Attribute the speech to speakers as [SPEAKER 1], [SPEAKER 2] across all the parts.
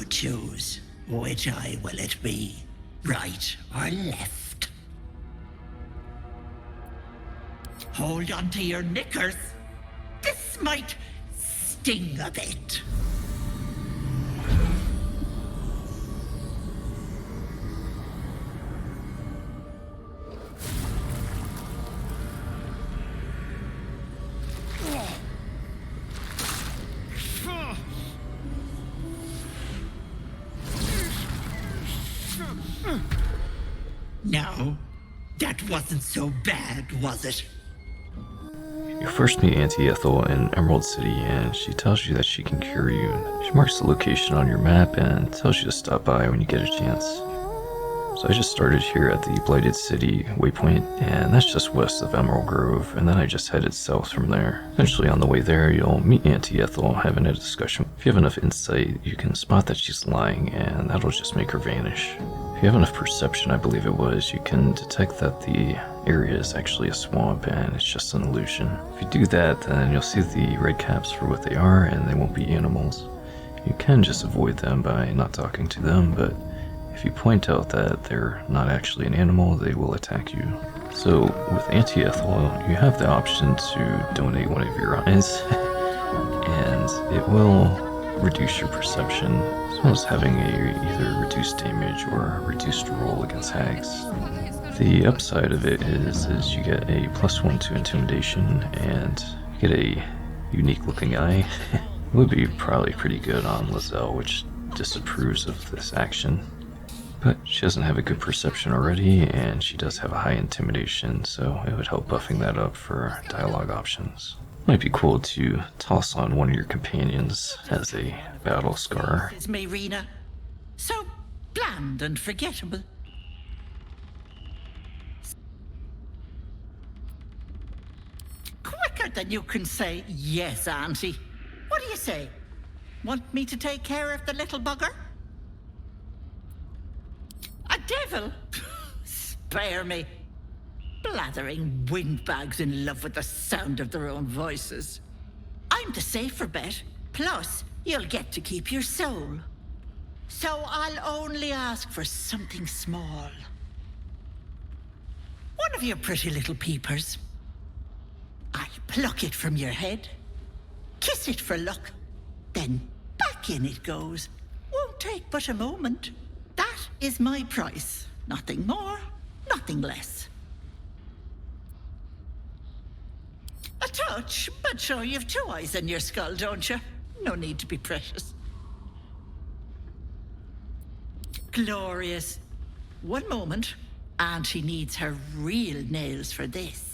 [SPEAKER 1] choose, which eye will it be? Right or left? Hold on to your knickers. This might sting a bit. No, that wasn't so bad, was it?
[SPEAKER 2] You first meet Auntie Ethel in Emerald City, and she tells you that she can cure you. She marks the location on your map and tells you to stop by when you get a chance. So I just started here at the Blighted City waypoint, and that's just west of Emerald Grove, and then I just headed south from there. Eventually on the way there, you'll meet Auntie Ethel having a discussion. If you have enough insight, you can spot that she's lying, and that'll just make her vanish. If you have enough perception, I believe it was, you can detect that the area is actually a swamp and it's just an illusion. If you do that, then you'll see the red caps for what they are, and they won't be animals. You can just avoid them by not talking to them, but if you point out that they're not actually an animal, they will attack you. So with Auntie Ethel, you have the option to donate one of your eyes, and it will reduce your perception, as well as having either reduced damage or reduced roll against hags. The upside of it is you get a +1 to intimidation, and you get a unique looking eye. It would be probably pretty good on Lizelle, which disapproves of this action. But she doesn't have a good perception already, and she does have a high intimidation, so it would help buffing that up for dialogue options. Might be cool to toss on one of your companions as a battle scar.
[SPEAKER 1] It's me, Rena. So bland and forgettable. Quicker than you can say yes, Auntie. What do you say? Want me to take care of the little bugger? A devil? Spare me. Blathering windbags in love with the sound of their own voices. I'm the safer bet. Plus, you'll get to keep your soul. So I'll only ask for something small. One of your pretty little peepers. I'll pluck it from your head, kiss it for luck, then back in it goes. Won't take but a moment. That is my price. Nothing more, nothing less. A touch, but sure you've 2 eyes in your skull, don't you? No need to be precious. Glorious. One moment, and she needs her real nails for this.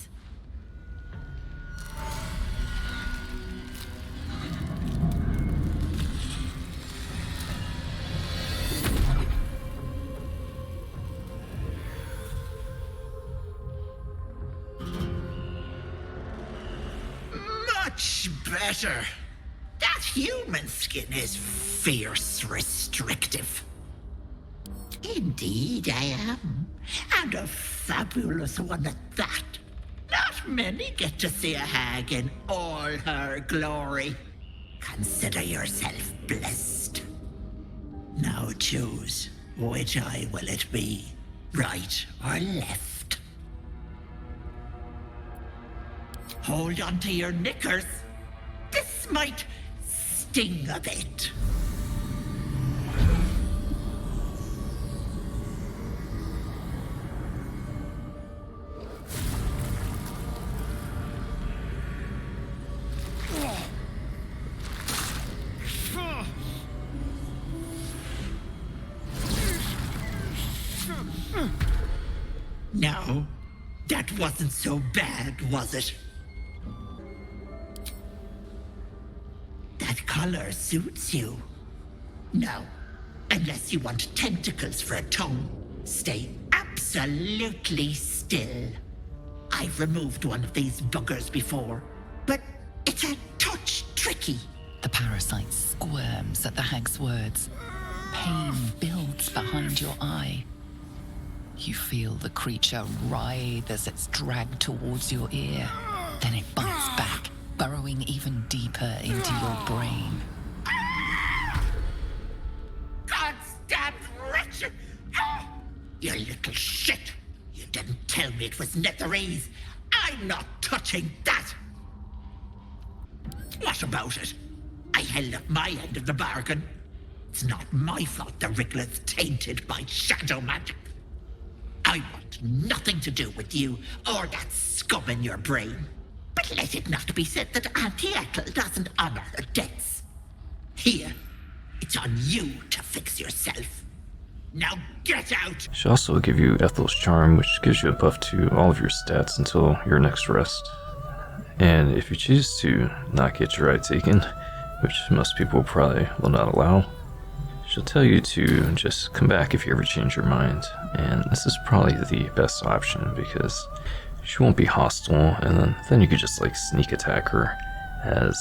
[SPEAKER 1] Much better. That human skin is fierce restrictive. Indeed I am. And a fabulous one at that. Not many get to see a hag in all her glory. Consider yourself blessed. Now choose, which eye will it be? Right or left? Hold on to your knickers. This might sting a bit. No, that wasn't so bad, was it? That color suits you. No, unless you want tentacles for a tongue, stay absolutely still. I've removed one of these buggers before, but it's a touch tricky.
[SPEAKER 3] The parasite squirms at the hag's words. Pain builds behind your eye. You feel the creature writhe as it's dragged towards your ear. Then it bites back, burrowing even deeper into your brain.
[SPEAKER 1] You little shit! You didn't tell me it was Netherese! I'm not touching that! What about it? I held up my end of the bargain. It's not my fault the Wriggler's tainted by shadow magic. I want nothing to do with you or that scum in your brain. But let it not be said that Auntie Ethel doesn't honor her debts. Here, it's on you to fix yourself. Now get out!
[SPEAKER 2] She'll also give you Ethel's Charm, which gives you a buff to all of your stats until your next rest. And if you choose to not get your eye taken, which most people probably will not allow, she'll tell you to just come back if you ever change your mind. And this is probably the best option because she won't be hostile, and then you could just like sneak attack her. As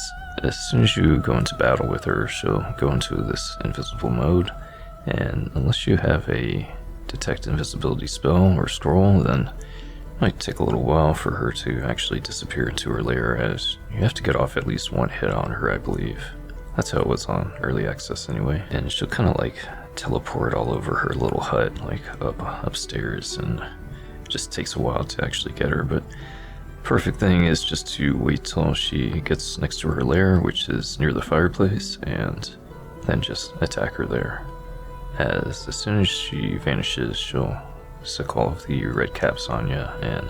[SPEAKER 2] soon as you go into battle with her, she'll go into this invisible mode, and unless you have a detect invisibility spell or scroll, then it might take a little while for her to actually disappear into her lair, as you have to get off at least one hit on her, I believe. That's how it was on early access anyway. And she'll kind of like teleport all over her little hut, like upstairs, and it just takes a while to actually get her. But perfect thing is just to wait till she gets next to her lair, which is near the fireplace, and then just attack her there. As soon as she vanishes, she'll sick all of the red caps on you, and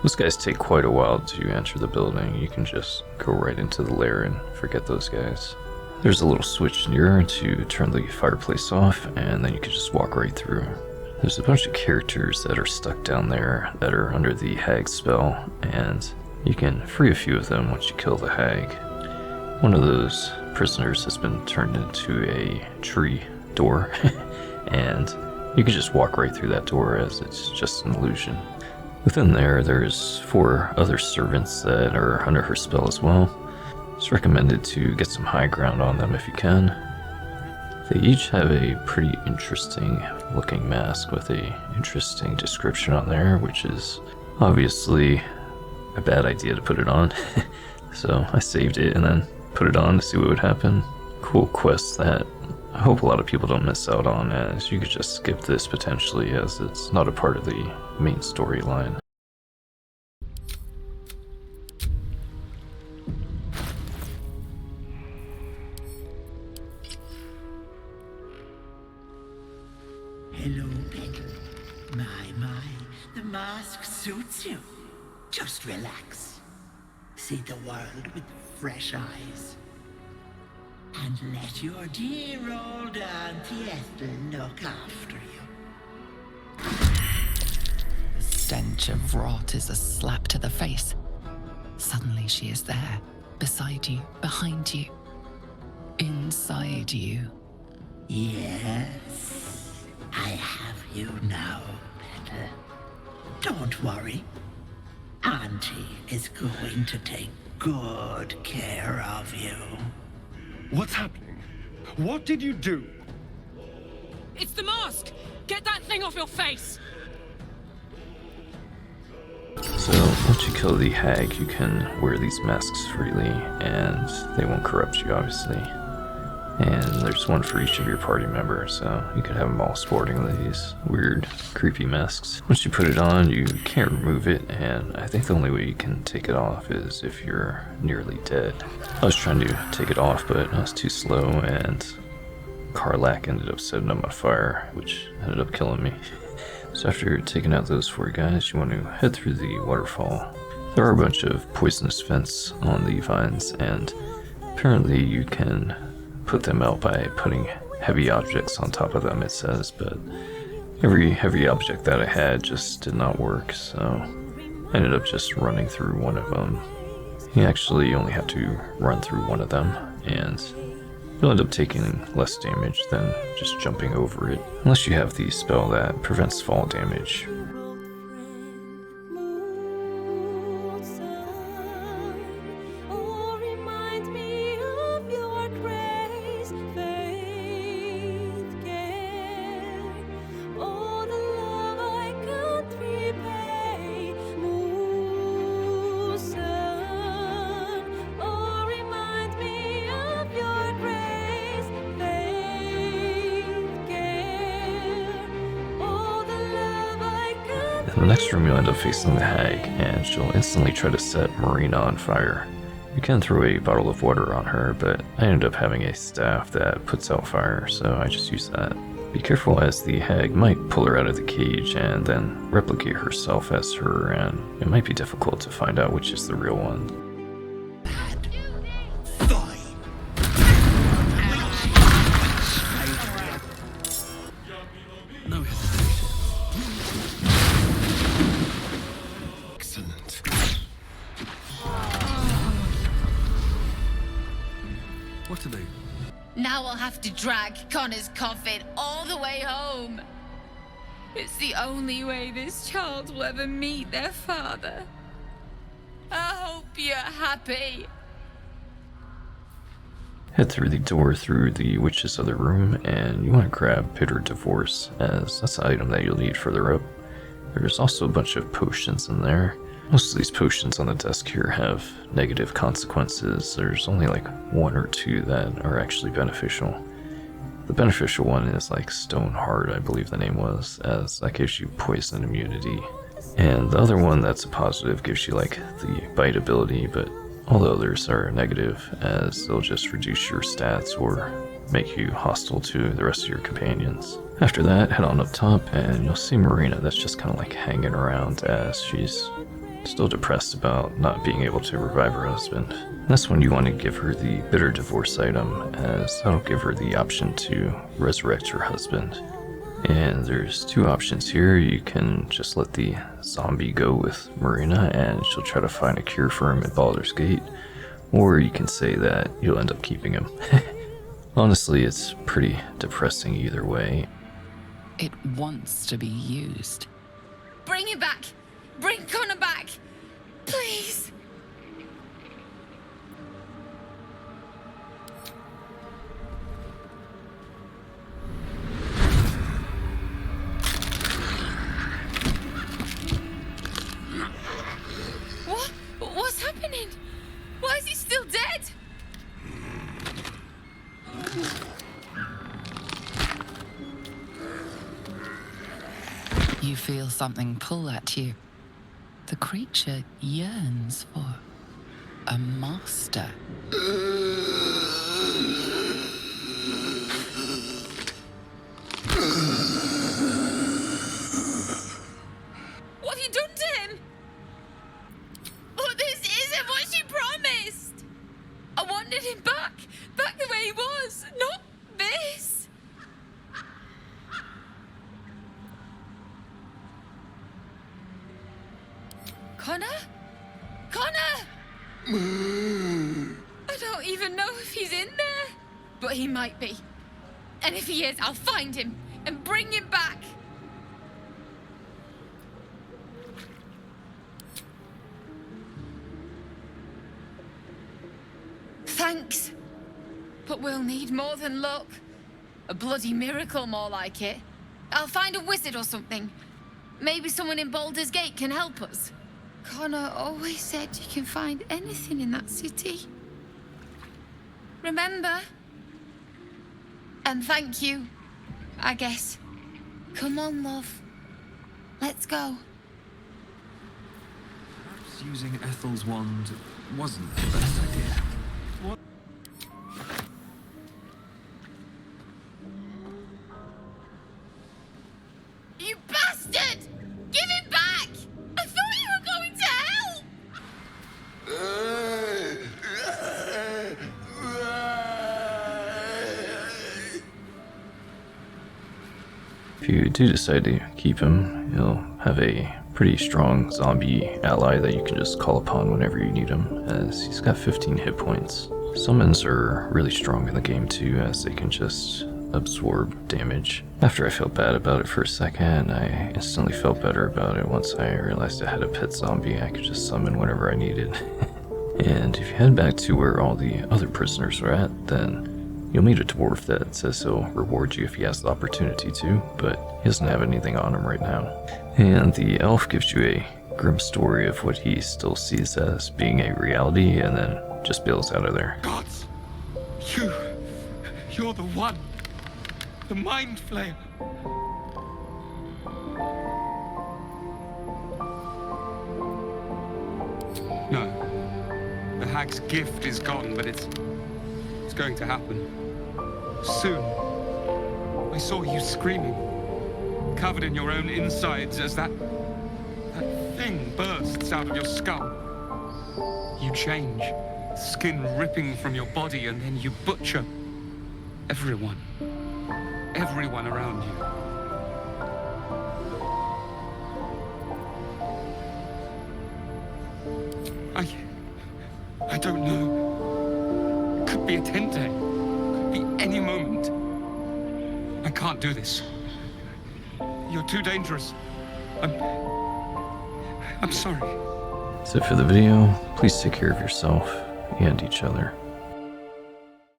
[SPEAKER 2] those guys take quite a while to enter the building. You can just go right into the lair and forget those guys. There's a little switch near to turn the fireplace off, and then you can just walk right through. There's a bunch of characters that are stuck down there that are under the hag spell, and you can free a few of them once you kill the hag. One of those prisoners has been turned into a tree door, and you can just walk right through that door as it's just an illusion. Within there's 4 other servants that are under her spell as well. It's recommended to get some high ground on them if you can. They each have a pretty interesting looking mask with a interesting description on there, which is obviously a bad idea to put it on. So I saved it and then put it on to see what would happen. Cool quest that I hope a lot of people don't miss out on, as you could just skip this potentially, as it's not a part of the main storyline.
[SPEAKER 1] Hello, Petal. My, the mask suits you. Just relax. See the world with fresh eyes. And let your dear old Auntie Ethel look after you.
[SPEAKER 3] The stench of rot is a slap to the face. Suddenly she is there, beside you, behind you, inside you.
[SPEAKER 1] Yes, I have you now, Petal. Don't worry. Auntie is going to take good care of you.
[SPEAKER 4] What's happening? What did you do?
[SPEAKER 5] It's the mask! Get that thing off your face!
[SPEAKER 2] So once you kill the hag, you can wear these masks freely, and they won't corrupt you, obviously. And there's one for each of your party members, so you could have them all sporting these weird, creepy masks. Once you put it on, you can't remove it, and I think the only way you can take it off is if you're nearly dead. I was trying to take it off, but I was too slow, and Karlak ended up setting up my fire, which ended up killing me. So after taking out those 4 guys, you want to head through the waterfall. There are a bunch of poisonous vents on the vines, and apparently you can put them out by putting heavy objects on top of them, it says, but every heavy object that I had just did not work, so I ended up just running through one of them. You actually only have to run through one of them, and you'll end up taking less damage than just jumping over it, unless you have the spell that prevents fall damage. In the next room, you'll end up facing the hag, and she'll instantly try to set Marina on fire. You can throw a bottle of water on her, but I ended up having a staff that puts out fire, so I just use that. Be careful, as the hag might pull her out of the cage and then replicate herself as her, and it might be difficult to find out which is the real one.
[SPEAKER 4] No hesitation. Excellent. What are they?
[SPEAKER 6] Now I'll have to drag Connor's coffin all the way home. It's the only way this child will ever meet their father. I hope you're happy.
[SPEAKER 2] Head through the door through the witch's other room, and you want to grab Bitter Divorce, as that's the item that you'll need further up. There's also a bunch of potions in there. Most of these potions on the desk here have negative consequences. There's only like 1 or 2 that are actually beneficial. The beneficial one is like Stoneheart, I believe the name was, as that gives you poison immunity. And the other one that's a positive gives you like the bite ability, but all the others are negative, as they'll just reduce your stats or make you hostile to the rest of your companions. After that, head on up top and you'll see Marina that's just kind of like hanging around, as she's still depressed about not being able to revive her husband. And that's when you want to give her the Bitter Divorce item, as that'll give her the option to resurrect her husband. And there's 2 options here. You can just let the zombie go with Marina and she'll try to find a cure for him at Baldur's Gate, or you can say that you'll end up keeping him. Honestly, it's pretty depressing either way.
[SPEAKER 3] It wants to be used.
[SPEAKER 6] Bring him back. Bring Connor back. Please. What's happening? Why is he still dead?
[SPEAKER 3] You feel something pull at you. The creature yearns for a master.
[SPEAKER 6] What have you done to him? Oh, this isn't what she promised. I wanted him back the way he was, not this. Connor? I don't even know if he's in there, but he might be. And if he is, I'll find him and bring him back. Thanks. But we'll need more than luck. A bloody miracle, more like it. I'll find a wizard or something. Maybe someone in Baldur's Gate can help us. Connor always said you can find anything in that city. Remember? And thank you, I guess. Come on, love. Let's go.
[SPEAKER 4] Perhaps using Ethel's wand wasn't the best idea. What?
[SPEAKER 6] You bastard! Give him back! I thought you were going to help!
[SPEAKER 2] If you do decide to keep him, you'll have a pretty strong zombie ally that you can just call upon whenever you need him, as he's got 15 hit points. Summons are really strong in the game too, as they can just absorb damage. After I felt bad about it for a second, I instantly felt better about it once I realized I had a pet zombie I could just summon whenever I needed. And if you head back to where all the other prisoners are at, then you'll meet a dwarf that says he'll reward you if he has the opportunity to, but he doesn't have anything on him right now. And the elf gives you a grim story of what he still sees as being a reality, and then just bails out of there.
[SPEAKER 7] Gods! You're the one! The Mind Flayer! hag's gift is gone, but it's going to happen. Soon. I saw you screaming, covered in your own insides as that thing bursts out of your skull. You change, skin ripping from your body, and then you butcher everyone around you. I don't know. It could be a Tente. Could be any moment. I can't do this. You're too dangerous. I'm sorry.
[SPEAKER 2] That's it for the video. Please take care of yourself and each other.